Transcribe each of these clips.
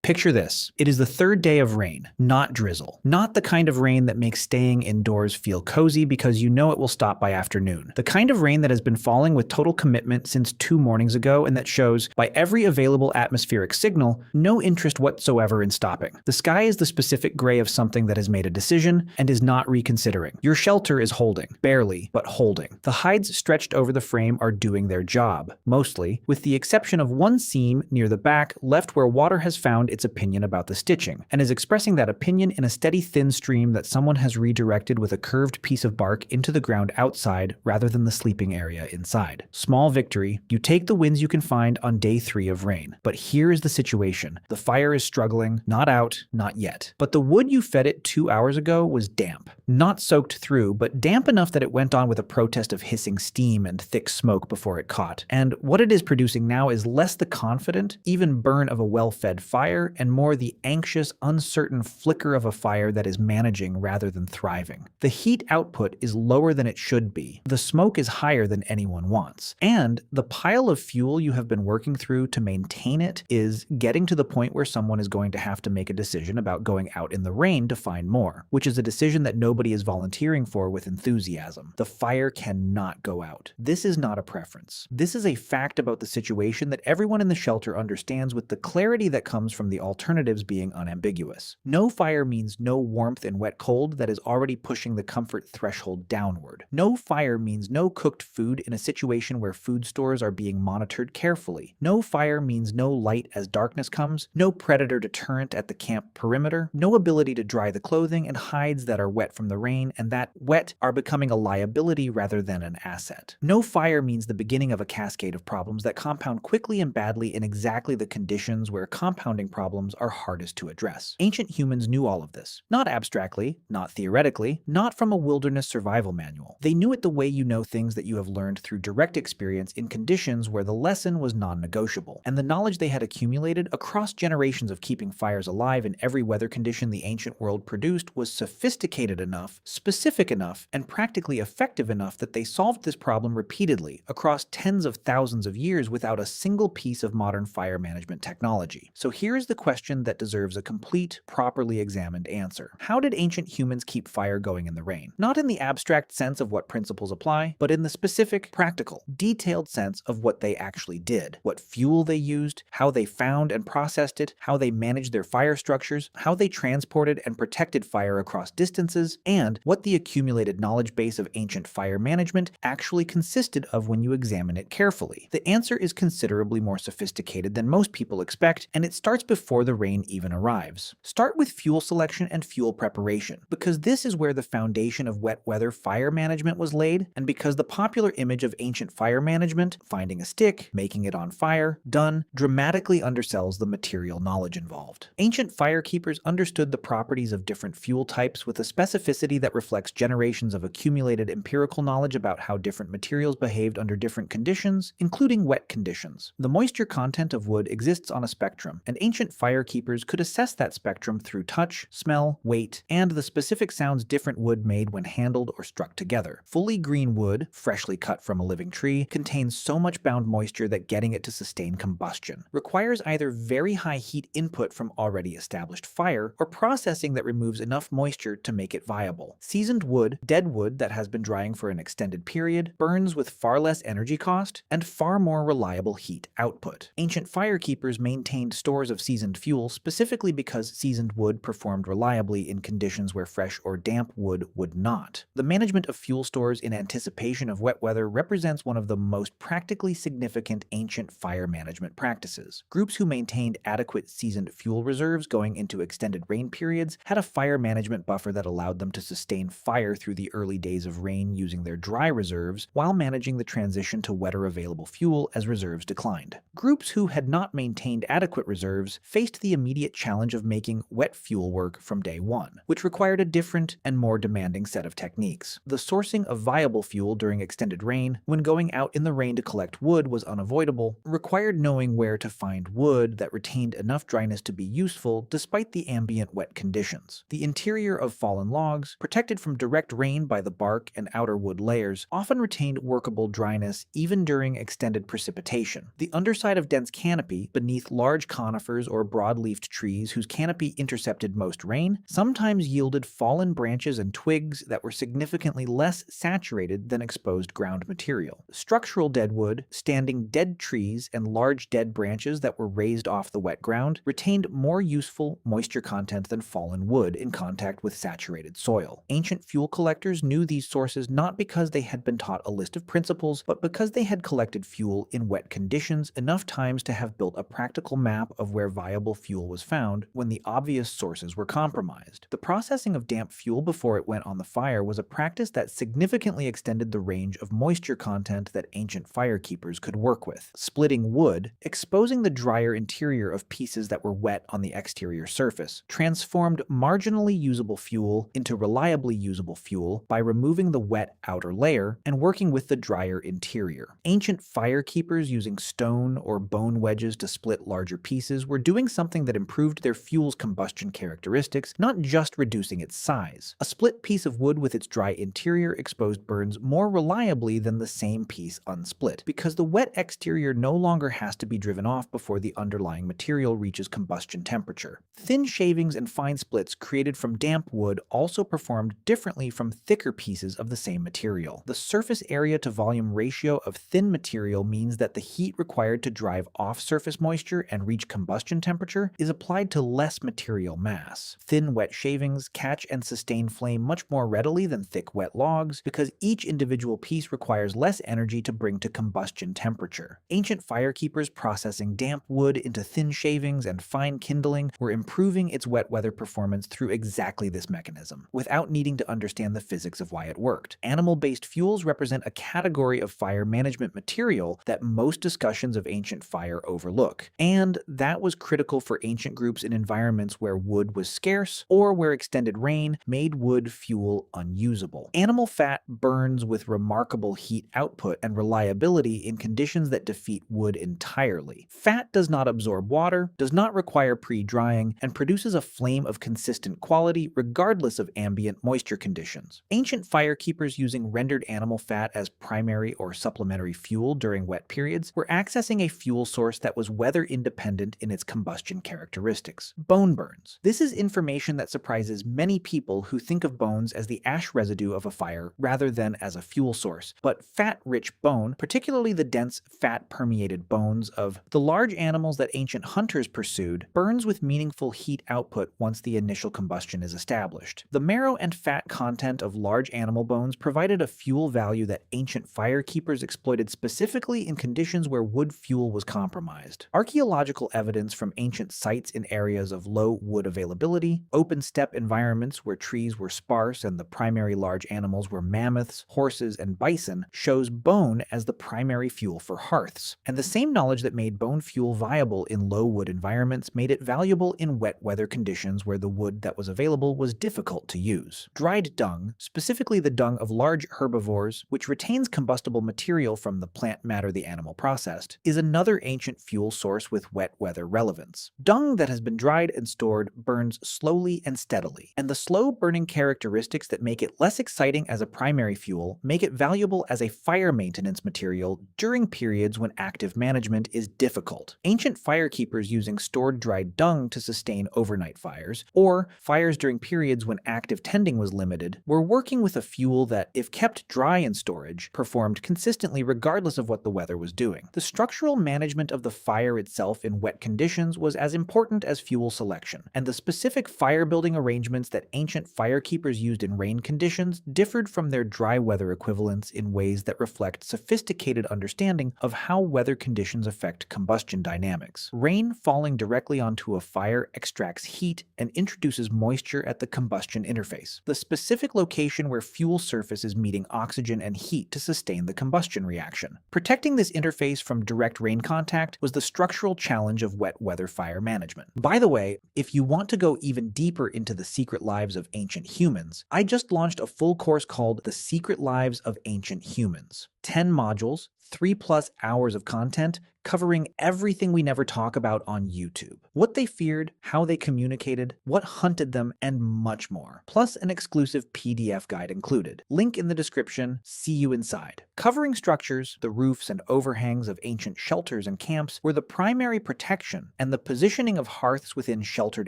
Picture this. It is the third day of rain, not drizzle. Not the kind of rain that makes staying indoors feel cozy because you know it will stop by afternoon. The kind of rain that has been falling with total commitment since 2 mornings ago and that shows, by every available atmospheric signal, no interest whatsoever in stopping. The sky is the specific gray of something that has made a decision and is not reconsidering. Your shelter is holding, barely, but holding. The hides stretched over the frame are doing their job, mostly, with the exception of one seam near the back left where water has found its opinion about the stitching, and is expressing that opinion in a steady thin stream that someone has redirected with a curved piece of bark into the ground outside rather than the sleeping area inside. Small victory. You take the wins you can find on day 3 of rain. But here is the situation. The fire is struggling, not out, not yet. But the wood you fed it 2 hours ago was damp. Not soaked through, but damp enough that it went on with a protest of hissing steam and thick smoke before it caught. And what it is producing now is less the confident, even burn of a well-fed fire, and more the anxious, uncertain flicker of a fire that is managing rather than thriving. The heat output is lower than it should be. The smoke is higher than anyone wants. And the pile of fuel you have been working through to maintain it is getting to the point where someone is going to have to make a decision about going out in the rain to find more, which is a decision that nobody is volunteering for with enthusiasm. The fire cannot go out. This is not a preference. This is a fact about the situation that everyone in the shelter understands with the clarity that comes from the alternatives being unambiguous. No fire means no warmth in wet cold that is already pushing the comfort threshold downward. No fire means no cooked food in a situation where food stores are being monitored carefully. No fire means no light as darkness comes, no predator deterrent at the camp perimeter, no ability to dry the clothing and hides that are wet from the rain and that, wet, are becoming a liability rather than an asset. No fire means the beginning of a cascade of problems that compound quickly and badly in exactly the conditions where compounding problems are hardest to address. Ancient humans knew all of this. Not abstractly, not theoretically, not from a wilderness survival manual. They knew it the way you know things that you have learned through direct experience in conditions where the lesson was non-negotiable. And the knowledge they had accumulated across generations of keeping fires alive in every weather condition the ancient world produced was sophisticated enough, specific enough, and practically effective enough that they solved this problem repeatedly across tens of thousands of years without a single piece of modern fire management technology. So here is the question that deserves a complete, properly examined answer. How did ancient humans keep fire going in the rain? Not in the abstract sense of what principles apply, but in the specific, practical, detailed sense of what they actually did. What fuel they used, how they found and processed it, how they managed their fire structures, how they transported and protected fire across distances, and what the accumulated knowledge base of ancient fire management actually consisted of when you examine it carefully. The answer is considerably more sophisticated than most people expect, and it starts before the rain even arrives. Start with fuel selection and fuel preparation, because this is where the foundation of wet weather fire management was laid, and because the popular image of ancient fire management, finding a stick, making it on fire, done, dramatically undersells the material knowledge involved. Ancient firekeepers understood the properties of different fuel types with a specificity that reflects generations of accumulated empirical knowledge about how different materials behaved under different conditions, including wet conditions. The moisture content of wood exists on a spectrum, and ancient firekeepers could assess that spectrum through touch, smell, weight, and the specific sounds different wood made when handled or struck together. Fully green wood, freshly cut from a living tree, contains so much bound moisture that getting it to sustain combustion requires either very high heat input from already established fire or processing that removes enough moisture to make it viable. Seasoned wood, dead wood that has been drying for an extended period, burns with far less energy cost and far more reliable heat output. Ancient firekeepers maintained stores of seasoned fuel specifically because seasoned wood performed reliably in conditions where fresh or damp wood would not. The management of fuel stores in anticipation of wet weather represents one of the most practically significant ancient fire management practices. Groups who maintained adequate seasoned fuel reserves going into extended rain periods had a fire management buffer that allowed them to sustain fire through the early days of rain using their dry reserves while managing the transition to wetter available fuel as reserves declined. Groups who had not maintained adequate reserves faced the immediate challenge of making wet fuel work from day one, which required a different and more demanding set of techniques. The sourcing of viable fuel during extended rain, when going out in the rain to collect wood was unavoidable, required knowing where to find wood that retained enough dryness to be useful despite the ambient wet conditions. The interior of fallen logs, protected from direct rain by the bark and outer wood layers, often retained workable dryness even during extended precipitation. The underside of dense canopy, beneath large conifers or or broad-leafed trees whose canopy intercepted most rain sometimes yielded fallen branches and twigs that were significantly less saturated than exposed ground material. Structural deadwood, standing dead trees, and large dead branches that were raised off the wet ground retained more useful moisture content than fallen wood in contact with saturated soil. Ancient fuel collectors knew these sources not because they had been taught a list of principles, but because they had collected fuel in wet conditions enough times to have built a practical map of where viable fuel was found when the obvious sources were compromised. The processing of damp fuel before it went on the fire was a practice that significantly extended the range of moisture content that ancient firekeepers could work with. Splitting wood, exposing the drier interior of pieces that were wet on the exterior surface, transformed marginally usable fuel into reliably usable fuel by removing the wet outer layer and working with the drier interior. Ancient firekeepers using stone or bone wedges to split larger pieces were doing something that improved their fuel's combustion characteristics, not just reducing its size. A split piece of wood with its dry interior exposed burns more reliably than the same piece unsplit, because the wet exterior no longer has to be driven off before the underlying material reaches combustion temperature. Thin shavings and fine splits created from damp wood also performed differently from thicker pieces of the same material. The surface area to volume ratio of thin material means that the heat required to drive off surface moisture and reach combustion temperature is applied to less material mass. Thin wet shavings catch and sustain flame much more readily than thick wet logs because each individual piece requires less energy to bring to combustion temperature. Ancient firekeepers processing damp wood into thin shavings and fine kindling were improving its wet weather performance through exactly this mechanism, without needing to understand the physics of why it worked. Animal-based fuels represent a category of fire management material that most discussions of ancient fire overlook, and that was critical for ancient groups in environments where wood was scarce or where extended rain made wood fuel unusable. Animal fat burns with remarkable heat output and reliability in conditions that defeat wood entirely. Fat does not absorb water, does not require pre-drying, and produces a flame of consistent quality regardless of ambient moisture conditions. Ancient firekeepers using rendered animal fat as primary or supplementary fuel during wet periods were accessing a fuel source that was weather independent in its combustion characteristics. Bone burns. This is information that surprises many people who think of bones as the ash residue of a fire rather than as a fuel source, but fat-rich bone, particularly the dense fat-permeated bones of the large animals that ancient hunters pursued, burns with meaningful heat output once the initial combustion is established. The marrow and fat content of large animal bones provided a fuel value that ancient firekeepers exploited specifically in conditions where wood fuel was compromised. Archaeological evidence from ancient sites in areas of low wood availability, open steppe environments where trees were sparse and the primary large animals were mammoths, horses, and bison, shows bone as the primary fuel for hearths. And the same knowledge that made bone fuel viable in low wood environments made it valuable in wet weather conditions where the wood that was available was difficult to use. Dried dung, specifically the dung of large herbivores, which retains combustible material from the plant matter the animal processed, is another ancient fuel source with wet weather relevance. Dung that has been dried and stored burns slowly and steadily, and the slow burning characteristics that make it less exciting as a primary fuel make it valuable as a fire maintenance material during periods when active management is difficult. Ancient firekeepers using stored dried dung to sustain overnight fires, or fires during periods when active tending was limited, were working with a fuel that, if kept dry in storage, performed consistently regardless of what the weather was doing. The structural management of the fire itself in wet conditions was as important as fuel selection, and the specific fire-building arrangements that ancient firekeepers used in rain conditions differed from their dry weather equivalents in ways that reflect sophisticated understanding of how weather conditions affect combustion dynamics. Rain falling directly onto a fire extracts heat and introduces moisture at the combustion interface, the specific location where fuel surface is meeting oxygen and heat to sustain the combustion reaction. Protecting this interface from direct rain contact was the structural challenge of wet weather fire management. By the way, if you want to go even deeper into the secret lives of ancient humans, I just launched a full course called The Secret Lives of Ancient Humans. 10 modules, 3+ hours of content, covering everything we never talk about on YouTube. What they feared, how they communicated, what hunted them, and much more. Plus an exclusive PDF guide included. Link in the description. See you inside. Covering structures, the roofs and overhangs of ancient shelters and camps were the primary protection, and the positioning of hearths within sheltered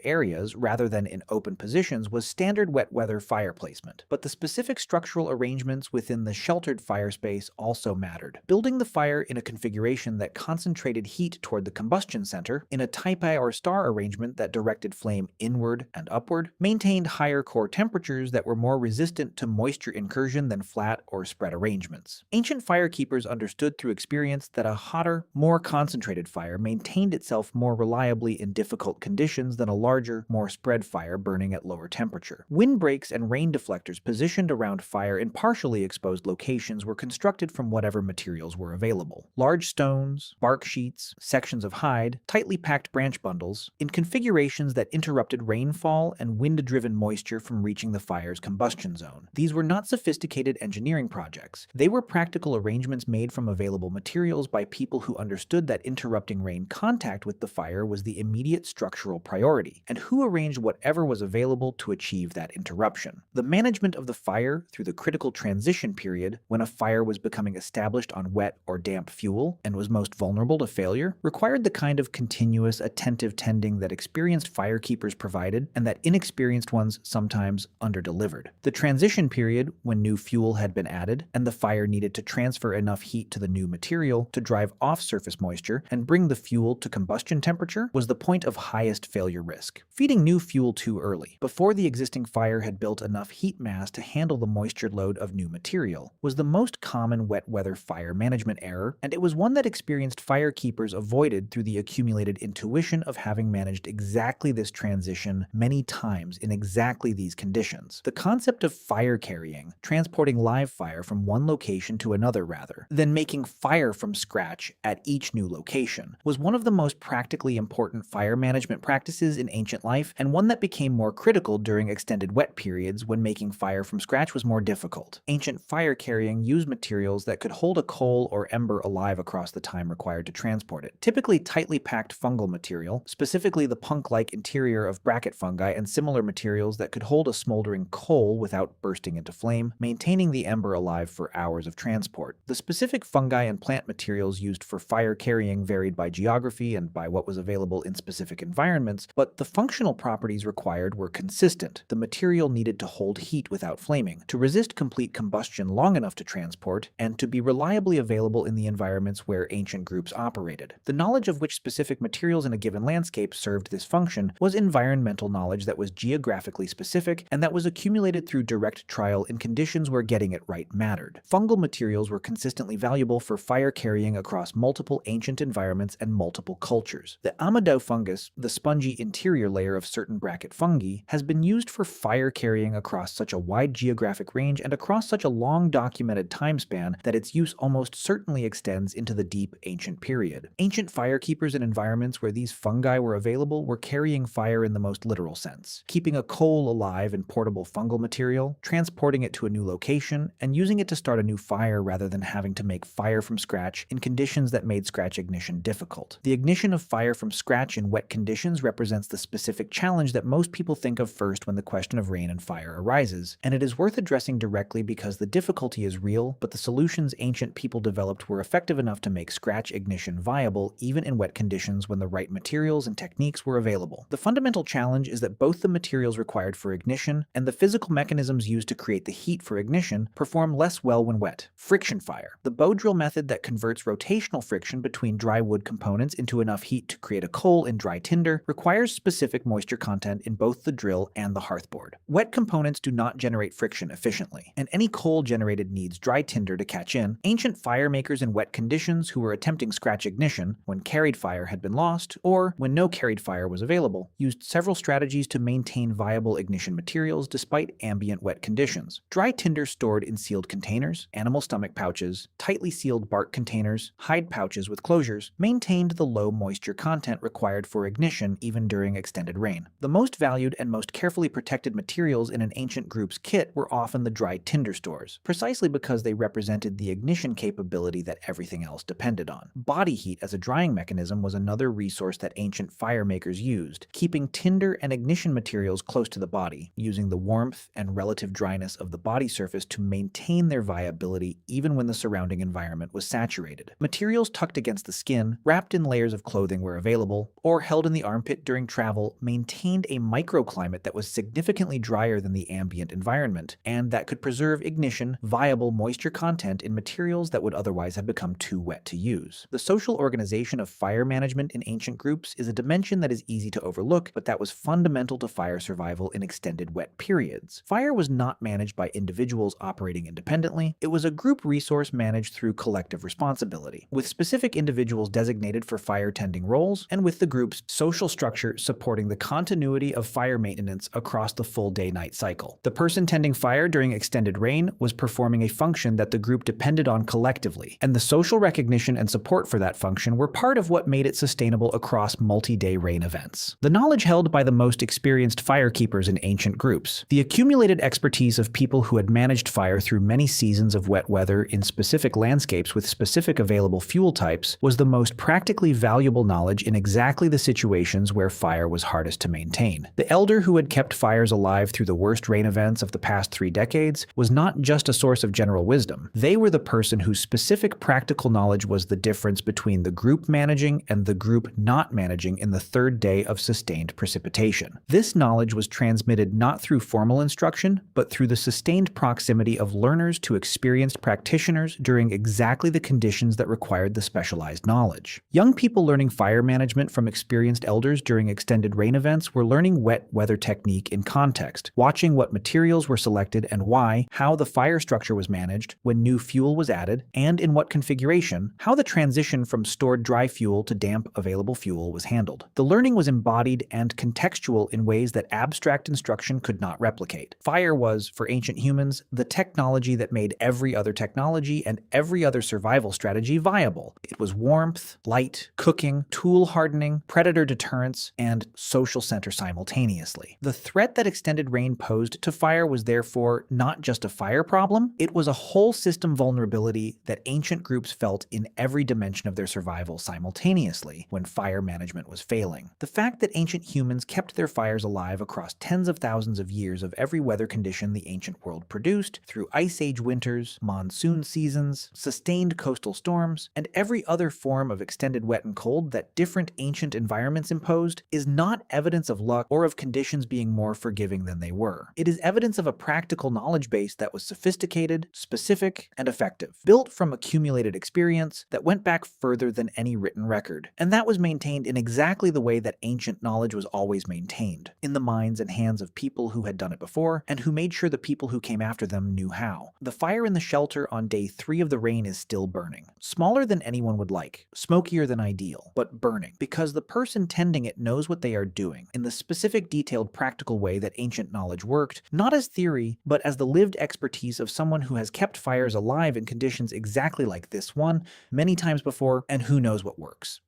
areas rather than in open positions was standard wet weather fire placement. But the specific structural arrangements within the sheltered fire space also mattered. Building the fire in a configuration that concentrated heat toward the combustion center, in a type I or star arrangement that directed flame inward and upward, maintained higher core temperatures that were more resistant to moisture incursion than flat or spread arrangements. Ancient firekeepers understood through experience that a hotter, more concentrated fire maintained itself more reliably in difficult conditions than a larger, more spread fire burning at lower temperature. Windbreaks and rain deflectors positioned around fire in partially exposed locations were constructed from whatever materials were available. Large stones, bark sheets, sections of hide, tightly packed branch bundles, in configurations that interrupted rainfall and wind-driven moisture from reaching the fire's combustion zone. These were not sophisticated engineering projects. They were practical arrangements made from available materials by people who understood that interrupting rain contact with the fire was the immediate structural priority, and who arranged whatever was available to achieve that interruption. The management of the fire through the critical transition period, when a fire was becoming established on wet or damp fuel and was most vulnerable to failure, required the kind of continuous, attentive tending that experienced firekeepers provided and that inexperienced ones sometimes underdelivered. The transition period, when new fuel had been added and the fire needed to transfer enough heat to the new material to drive off surface moisture and bring the fuel to combustion temperature, was the point of highest failure risk. Feeding new fuel too early, before the existing fire had built enough heat mass to handle the moisture load of new material, was the most common wet weather fire management error, and it was one that experienced firekeepers avoided through the accumulated intuition of having managed exactly this transition many times in exactly these conditions. The concept of fire carrying, transporting live fire from one location to another rather, than making fire from scratch at each new location, was one of the most practically important fire management practices in ancient life, and one that became more critical during extended wet periods when making fire from scratch was more difficult. Ancient fire carrying used materials that could hold a coal or ember alive across the time required to transport it. Typically tightly packed fungal material, specifically the punk-like interior of bracket fungi and similar materials that could hold a smoldering coal without bursting into flame, maintaining the ember alive for hours of transport. The specific fungi and plant materials used for fire carrying varied by geography and by what was available in specific environments, but the functional properties required were consistent. The material needed to hold heat without flaming, to resist complete combustion long enough to transport, and to be reliably available in the environments where ancient groups operated. The knowledge of which specific materials in a given landscape served this function was environmental knowledge that was geographically specific and that was accumulated through direct trial in conditions where getting it right mattered. Fungal materials were consistently valuable for fire carrying across multiple ancient environments and multiple cultures. The amado fungus, the spongy interior layer of certain bracket fungi, has been used for fire carrying across such a wide geographic range and across such a long documented time span that its use almost certainly extends into the deep ancient period. Ancient firekeepers in environments where these fungi were available were carrying fire in the most literal sense, keeping a coal alive in portable fungal material, transporting it to a new location, and using it to start a new fire rather than having to make fire from scratch in conditions that made scratch ignition difficult. The ignition of fire from scratch in wet conditions represents the specific challenge that most people think of first when the question of rain and fire arises, and it is worth addressing directly because the difficulty is real, but the solutions ancient people developed were effective enough to make scratch ignition viable even in wet conditions when the right materials and techniques were available. The fundamental challenge is that both the materials required for ignition and the physical mechanisms used to create the heat for ignition perform less well when wet. Friction fire, the bow drill method that converts rotational friction between dry wood components into enough heat to create a coal in dry tinder, requires specific moisture content in both the drill and the hearthboard. Wet components do not generate friction efficiently, and any coal generated needs dry tinder to catch in. Ancient fire makers in wet conditions who were attempting scratch ignition, when carried fire had been lost, or when no carried fire was available, used several strategies to maintain viable ignition materials despite ambient wet conditions. Dry tinder stored in sealed containers, animal stomach pouches, tightly sealed bark containers, hide pouches with closures, maintained the low moisture content required for ignition even during extended rain. The most valued and most carefully protected materials in an ancient group's kit were often the dry tinder stores, precisely because they represented the ignition capability that everything else depended on. body heat as a drying mechanism was another resource that ancient fire makers used, keeping tinder and ignition materials close to the body, using the warmth and relative dryness of the body surface to maintain their viability even when the surrounding environment was saturated. Materials tucked against the skin, wrapped in layers of clothing where available, or held in the armpit during travel maintained a microclimate that was significantly drier than the ambient environment, and that could preserve ignition, viable moisture content in materials that would otherwise have become too wet to use. The social organization of fire management in ancient groups is a dimension that is easy to overlook, but that was fundamental to fire survival in extended wet periods. Fire was not managed by individuals operating independently, it was a group resource managed through collective responsibility, with specific individuals designated for fire-tending roles, and with the group's social structure supporting the continuity of fire maintenance across the full day-night cycle. The person tending fire during extended rain was performing a function that the group depended on collectively, and the social recognition and support for that function were part of what made it sustainable across multi-day rain events. The knowledge held by the most experienced firekeepers in ancient groups, the accumulated expertise of people who had managed fire through many seasons of wet weather in specific landscapes with specific available fuel types, was the most practically valuable knowledge in exactly the situations where fire was hardest to maintain. The elder who had kept fires alive through the worst rain events of the past 3 decades was not just a source of general wisdom. They were the person whose specific practical knowledge was the difference between the group managing and the group not managing in the 3rd day of sustained precipitation. This knowledge was transmitted not through formal instruction, but through the sustained proximity of learners to experienced practitioners during exactly the conditions that required the specialized knowledge. Young people learning fire management from experienced elders during extended rain events were learning wet weather technique in context, watching what materials were selected and why, how the fire structure was managed, when new fuel was added, and in what configuration, how the transition from stored dry fuel to damp available fuel was handled. The learning was embodied and contextual in ways that abstract instruction could not replicate. Fire was, for ancient humans, the technology that made every other technology and every other survival strategy viable. It was warmth, light, cooking, tool hardening, predator deterrence, and social center simultaneously. The threat that extended rain posed to fire was therefore not just a fire problem, it was a whole system vulnerability that ancient groups felt in every dimension of their survival simultaneously when fire management was failing. The fact that ancient humans kept their fires alive across tens of thousands of years of every weather condition the ancient world produced, through ice age winters, monsoon seasons, sustained coastal storms, and every other form of extended wet and cold that different ancient environments imposed, is not evidence of luck or of conditions being more forgiving than they were. It is evidence of a practical knowledge base that was sophisticated, specific, and effective, built from accumulated experience that went back further than any written record, and that was maintained in exactly the way that ancient knowledge was always maintained, in the minds and hands of people who had done it before, and who made sure the people who came after them knew how. The fire in the shelter on day 3 of the rain is still burning. Smaller than anyone would like, smokier than ideal, but burning, because the person tending it knows what they are doing, in the specific detailed practical way that ancient knowledge worked, not as theory, but as the lived expertise of someone who has kept fires alive in conditions exactly like this one, many times before, and who knows what works.